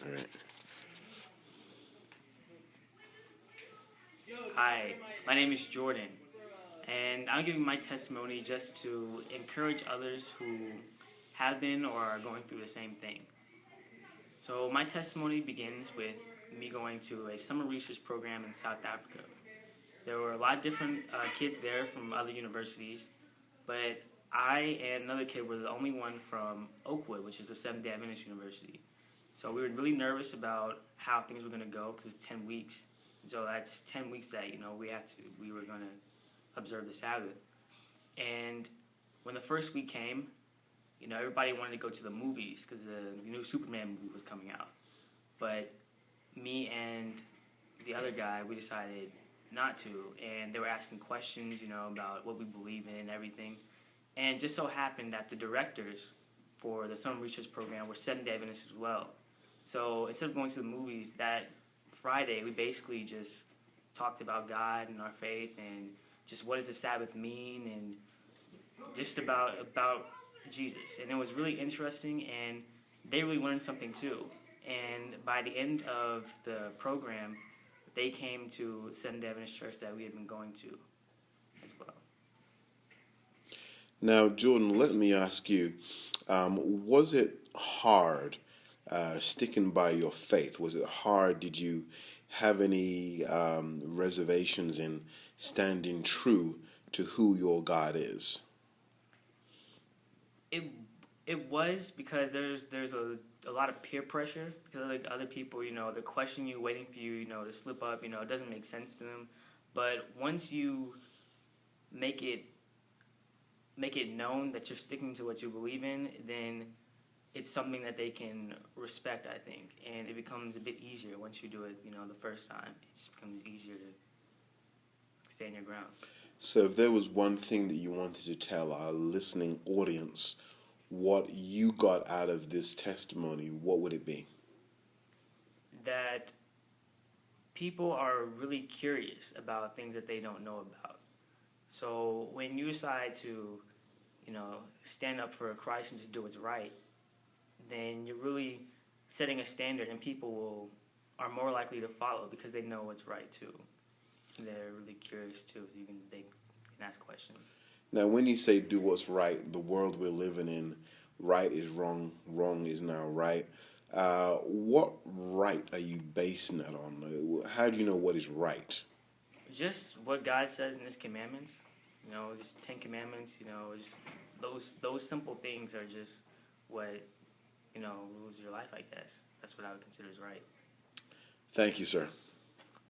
All right. Hi, my name is Jordan, and I'm giving my testimony just to encourage others who have been or are going through the same thing. So, my testimony begins with me going to a summer research program in South Africa. There were a lot of different kids there from other universities, but I and another kid were the only one from Oakwood, which is a Seventh-day Adventist university. So we were really nervous about how things were going to go because it's 10 weeks. So that's 10 weeks that we were going to observe the Sabbath. And when the first week came, everybody wanted to go to the movies because the new Superman movie was coming out. But me and the other guy, we decided not to, and they were asking questions, about what we believe in and everything. And it just so happened that the directors for the summer research program were Seventh-day Adventists as well. So instead of going to the movies that Friday, we basically just talked about God and our faith and just what does the Sabbath mean and just about Jesus. And it was really interesting, and they really learned something too. And by the end of the program, they came to Seventh-day Adventist Church that we had been going to as well. Now, Jordan, let me ask you, was it hard sticking by your faith? Was it hard? Did you have any reservations in standing true to who your God is? It it was because there's a lot of peer pressure because like other people, they're questioning you, waiting for you, to slip up. It doesn't make sense to them. But once you make it known that you're sticking to what you believe in, then it's something that they can respect, I think, and it becomes a bit easier once you do it. The first time, it just becomes easier to stand your ground. So, if there was one thing that you wanted to tell our listening audience, what you got out of this testimony, what would it be? That people are really curious about things that they don't know about. So when you decide to, stand up for Christ and just do what's right, then you're really setting a standard, and people are more likely to follow because they know what's right too. They're really curious too, so they can ask questions. Now, when you say do what's right, the world we're living in, right is wrong, wrong is now right. What right are you basing that on? How do you know what is right? Just what God says in His commandments. Just 10 Commandments. Just those simple things are just what rules your life. I guess that's what I would consider is right. Thank you, sir.